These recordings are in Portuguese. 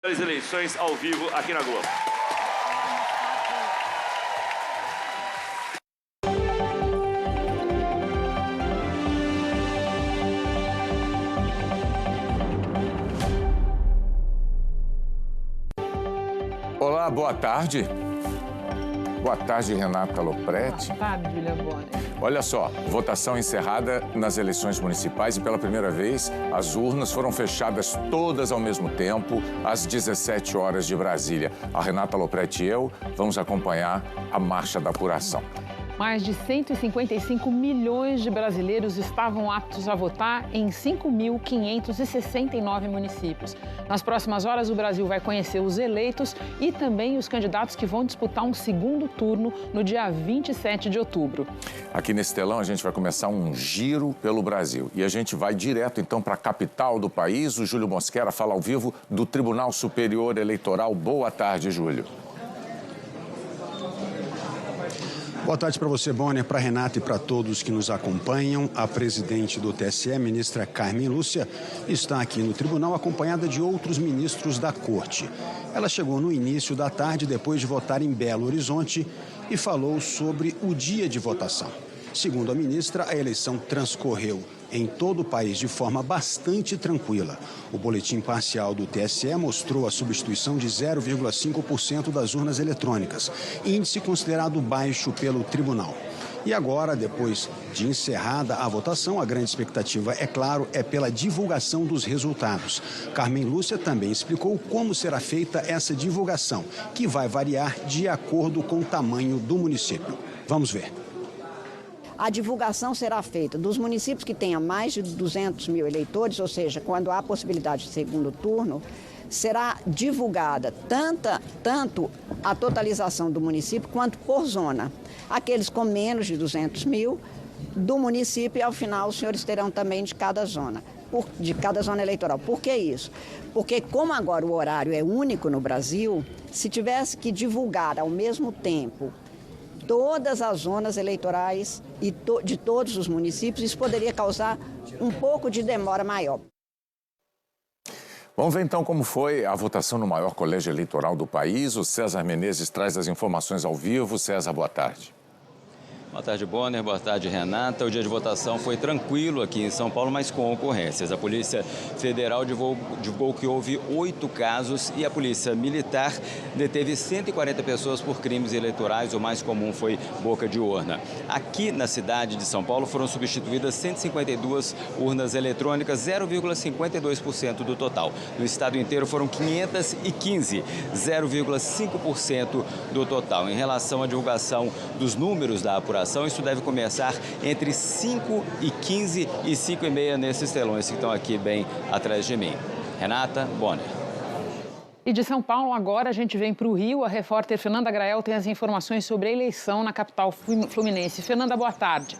As eleições ao vivo aqui na Globo. Olá, boa tarde. Boa tarde, Renata Lopretti. Boa tarde, William Bonner. Olha só, votação encerrada nas eleições municipais e pela primeira vez as urnas foram fechadas todas ao mesmo tempo, às 17 horas de Brasília. A Renata Lopretti e eu vamos acompanhar a marcha da apuração. Mais de 155 milhões de brasileiros estavam aptos a votar em 5.569 municípios. Nas próximas horas, o Brasil vai conhecer os eleitos e também os candidatos que vão disputar um segundo turno no dia 27 de outubro. Aqui nesse telão, a gente vai começar um giro pelo Brasil. E a gente vai direto, então, para a capital do país. O Júlio Mosquera fala ao vivo do Tribunal Superior Eleitoral. Boa tarde, Júlio. Boa tarde para você, Bonner, para a Renata e para todos que nos acompanham. A presidente do TSE, ministra Carmen Lúcia, está aqui no tribunal acompanhada de outros ministros da corte. Ela chegou no início da tarde, depois de votar em Belo Horizonte, e falou sobre o dia de votação. Segundo a ministra, a eleição transcorreu em todo o país de forma bastante tranquila. O boletim parcial do TSE mostrou a substituição de 0,5% das urnas eletrônicas, índice considerado baixo pelo tribunal. E agora, depois de encerrada a votação, a grande expectativa, é claro, é pela divulgação dos resultados. Carmen Lúcia também explicou como será feita essa divulgação, que vai variar de acordo com o tamanho do município. Vamos ver. A divulgação será feita dos municípios que tenham mais de 200 mil eleitores, ou seja, quando há possibilidade de segundo turno, será divulgada tanto a totalização do município quanto por zona. Aqueles com menos de 200 mil do município e, ao final, os senhores terão também de cada zona eleitoral. Por que isso? Porque, como agora o horário é único no Brasil, se tivesse que divulgar ao mesmo tempo todas as zonas eleitorais e de todos os municípios, isso poderia causar um pouco de demora maior. Vamos ver então como foi a votação no maior colégio eleitoral do país. O César Menezes traz as informações ao vivo. César, boa tarde. Boa tarde, Bonner. Boa tarde, Renata. O dia de votação foi tranquilo aqui em São Paulo, mas com ocorrências. A Polícia Federal divulgou que houve 8 casos e a Polícia Militar deteve 140 pessoas por crimes eleitorais. O mais comum foi boca de urna. Aqui na cidade de São Paulo foram substituídas 152 urnas eletrônicas, 0,52% do total. No estado inteiro foram 515, 0,5% do total. Em relação à divulgação dos números da apuração, isso deve começar entre 5h15 e 5h30 nesses telões que estão aqui bem atrás de mim. Renata, Bonner. E de São Paulo, agora a gente vem para o Rio. A repórter Fernanda Grael tem as informações sobre a eleição na capital fluminense. Fernanda, boa tarde.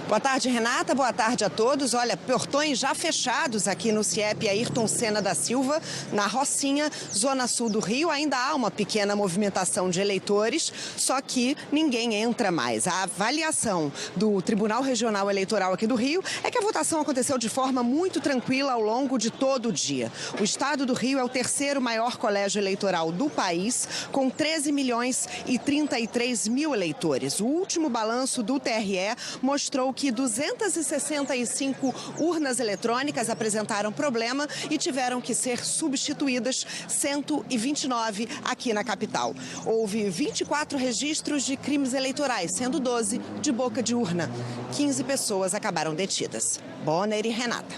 Boa tarde, Renata. Boa tarde a todos. Olha, portões já fechados aqui no CIEP Ayrton Senna da Silva, na Rocinha, zona sul do Rio. Ainda há uma pequena movimentação de eleitores, só que ninguém entra mais. A avaliação do Tribunal Regional Eleitoral aqui do Rio é que a votação aconteceu de forma muito tranquila ao longo de todo o dia. O estado do Rio é o terceiro maior colégio eleitoral do país, com 13 milhões e 33 mil eleitores. O último balanço do TRE mostrou que 265 urnas eletrônicas apresentaram problema e tiveram que ser substituídas 129 aqui na capital. Houve 24 registros de crimes eleitorais, sendo 12 de boca de urna. 15 pessoas acabaram detidas. Bonner e Renata.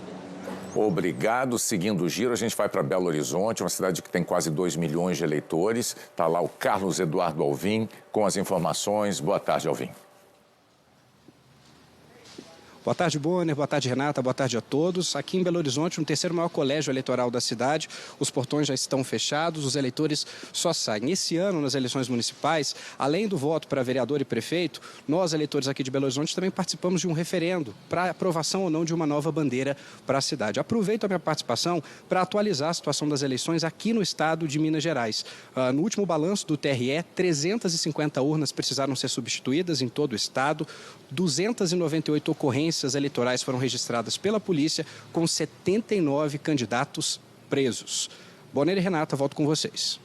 Obrigado. Seguindo o giro, a gente vai para Belo Horizonte, uma cidade que tem quase 2 milhões de eleitores. Está lá o Carlos Eduardo Alvim com as informações. Boa tarde, Alvim. Boa tarde, Bonner. Boa tarde, Renata. Boa tarde a todos. Aqui em Belo Horizonte, no terceiro maior colégio eleitoral da cidade, os portões já estão fechados, os eleitores só saem. Esse ano, nas eleições municipais, além do voto para vereador e prefeito, nós, eleitores aqui de Belo Horizonte, também participamos de um referendo para aprovação ou não de uma nova bandeira para a cidade. Aproveito a minha participação para atualizar a situação das eleições aqui no estado de Minas Gerais. No último balanço do TRE, 350 urnas precisaram ser substituídas em todo o estado. 298 ocorrências eleitorais foram registradas pela polícia, com 79 candidatos presos. Bonner e Renata, volto com vocês.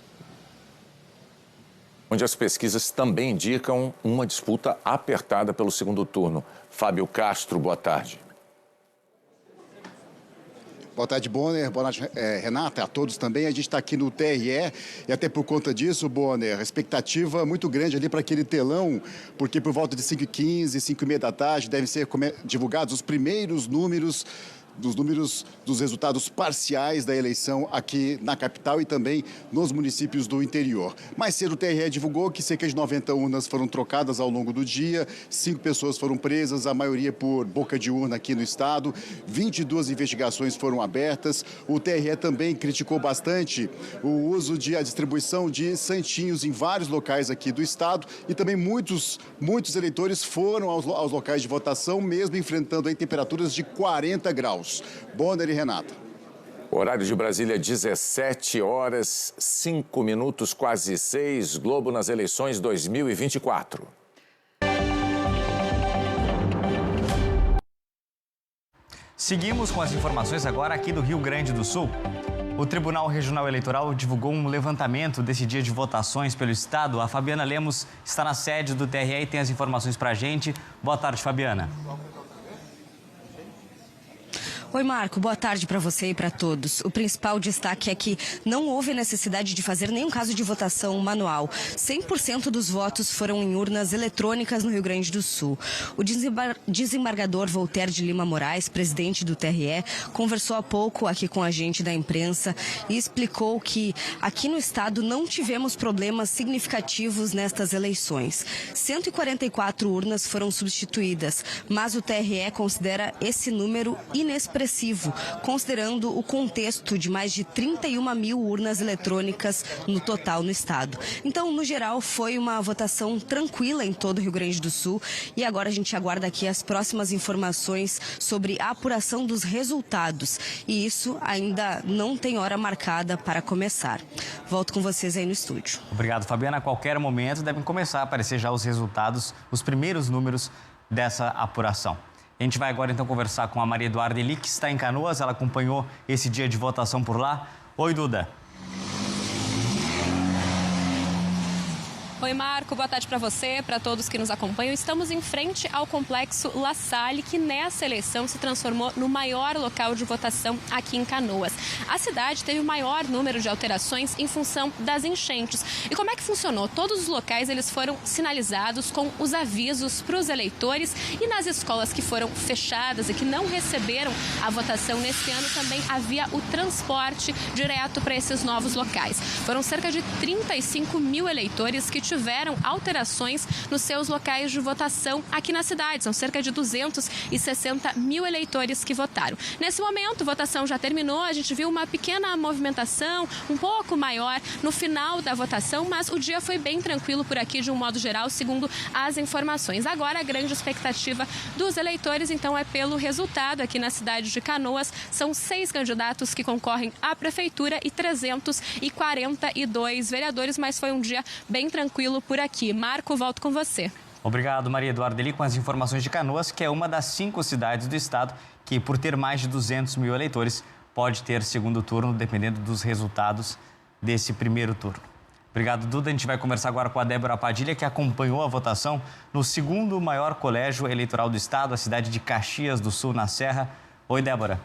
Onde as pesquisas também indicam uma disputa apertada pelo segundo turno. Fábio Castro, boa tarde. Boa tarde, Bonner. Boa tarde, Renata, a todos também. A gente está aqui no TRE e até por conta disso, Bonner, a expectativa muito grande ali para aquele telão, porque por volta de 5h15, 5h30 da tarde devem ser divulgados os primeiros números dos resultados parciais da eleição aqui na capital e também nos municípios do interior. Mais cedo o TRE divulgou que cerca de 90 urnas foram trocadas ao longo do dia, 5 pessoas foram presas, a maioria por boca de urna aqui no estado, 22 investigações foram abertas. O TRE também criticou bastante o uso a distribuição de santinhos em vários locais aqui do estado e também muitos eleitores foram aos locais de votação, mesmo enfrentando aí temperaturas de 40 graus. Bonner e Renata. Horário de Brasília, 17h05, quase 6. Globo nas eleições 2024. Seguimos com as informações agora aqui do Rio Grande do Sul. O Tribunal Regional Eleitoral divulgou um levantamento desse dia de votações pelo estado. A Fabiana Lemos está na sede do TRE e tem as informações para a gente. Boa tarde, Fabiana. Oi, Marco. Boa tarde para você e para todos. O principal destaque é que não houve necessidade de fazer nenhum caso de votação manual. 100% dos votos foram em urnas eletrônicas no Rio Grande do Sul. O desembargador Voltaire de Lima Moraes, presidente do TRE, conversou há pouco aqui com a gente da imprensa e explicou que aqui no estado não tivemos problemas significativos nestas eleições. 144 urnas foram substituídas, mas o TRE considera esse número inexpressivo, considerando o contexto de mais de 31 mil urnas eletrônicas no total no estado. Então, no geral, foi uma votação tranquila em todo o Rio Grande do Sul e agora a gente aguarda aqui as próximas informações sobre a apuração dos resultados e isso ainda não tem hora marcada para começar. Volto com vocês aí no estúdio. Obrigado, Fabiana. A qualquer momento devem começar a aparecer já os resultados, os primeiros números dessa apuração. A gente vai agora então conversar com a Maria Eduarda Eli, que está em Canoas. Ela acompanhou esse dia de votação por lá. Oi, Duda. Oi, Marco. Boa tarde para você, para todos que nos acompanham. Estamos em frente ao Complexo La Salle, que nessa eleição se transformou no maior local de votação aqui em Canoas. A cidade teve o maior número de alterações em função das enchentes. E como é que funcionou? Todos os locais eles foram sinalizados com os avisos para os eleitores e nas escolas que foram fechadas e que não receberam a votação nesse ano também havia o transporte direto para esses novos locais. Foram cerca de 35 mil eleitores que tiveram alterações nos seus locais de votação aqui na cidade. São cerca de 260 mil eleitores que votaram. Nesse momento, a votação já terminou. A gente viu uma pequena movimentação, um pouco maior no final da votação, mas o dia foi bem tranquilo por aqui, de um modo geral, segundo as informações. Agora, a grande expectativa dos eleitores, então, é pelo resultado aqui na cidade de Canoas. São 6 candidatos que concorrem à prefeitura e 342 vereadores, mas foi um dia bem tranquilo por aqui. Marco, volto com você. Obrigado, Maria Eduarda Eli, com as informações de Canoas, que é uma das 5 cidades do estado que, por ter mais de 200 mil eleitores, pode ter segundo turno, dependendo dos resultados desse primeiro turno. Obrigado, Duda. A gente vai conversar agora com a Débora Padilha, que acompanhou a votação no segundo maior colégio eleitoral do estado, a cidade de Caxias do Sul, na Serra. Oi, Débora.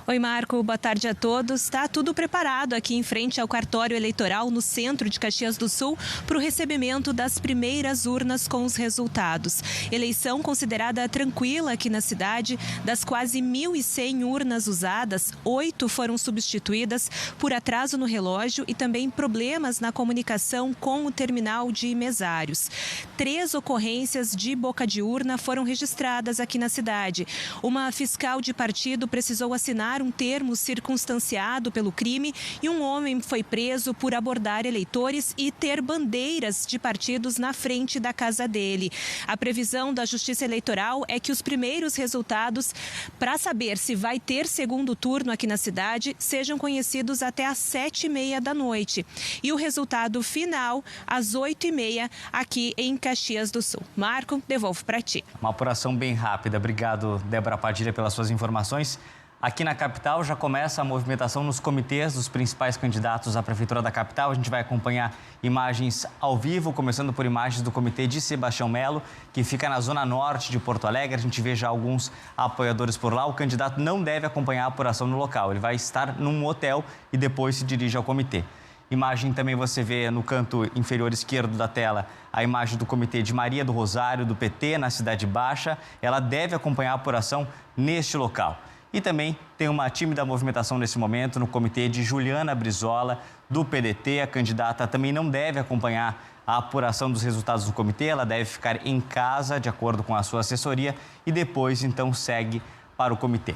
Oi, Marco. Boa tarde a todos. Está tudo preparado aqui em frente ao cartório eleitoral no centro de Caxias do Sul para o recebimento das primeiras urnas com os resultados. Eleição considerada tranquila aqui na cidade. Das quase 1.100 urnas usadas, 8 foram substituídas por atraso no relógio e também problemas na comunicação com o terminal de mesários. 3 ocorrências de boca de urna foram registradas aqui na cidade. Uma fiscal de partido precisou assinar assinar um termo circunstanciado pelo crime e um homem foi preso por abordar eleitores e ter bandeiras de partidos na frente da casa dele. A previsão da Justiça Eleitoral é que os primeiros resultados para saber se vai ter segundo turno aqui na cidade sejam conhecidos até às 7h30 da noite. E o resultado final às 8h30 aqui em Caxias do Sul. Marco, devolvo para ti. Uma apuração bem rápida. Obrigado, Débora Padilha, pelas suas informações. Aqui na capital já começa a movimentação nos comitês dos principais candidatos à Prefeitura da capital. A gente vai acompanhar imagens ao vivo, começando por imagens do comitê de Sebastião Melo, que fica na zona norte de Porto Alegre. A gente vê já alguns apoiadores por lá. O candidato não deve acompanhar a apuração no local. Ele vai estar num hotel e depois se dirige ao comitê. Imagem também você vê no canto inferior esquerdo da tela a imagem do comitê de Maria do Rosário, do PT, na Cidade Baixa. Ela deve acompanhar a apuração neste local. E também tem uma tímida movimentação nesse momento no comitê de Juliana Brizola, do PDT. A candidata também não deve acompanhar a apuração dos resultados do comitê. Ela deve ficar em casa, de acordo com a sua assessoria, e depois, então, segue para o comitê.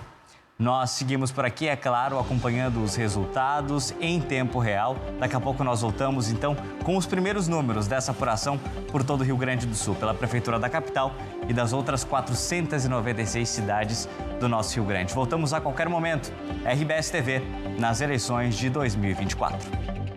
Nós seguimos por aqui, é claro, acompanhando os resultados em tempo real. Daqui a pouco nós voltamos, então, com os primeiros números dessa apuração por todo o Rio Grande do Sul, pela Prefeitura da capital e das outras 496 cidades do nosso Rio Grande. Voltamos a qualquer momento. RBS TV, nas eleições de 2024.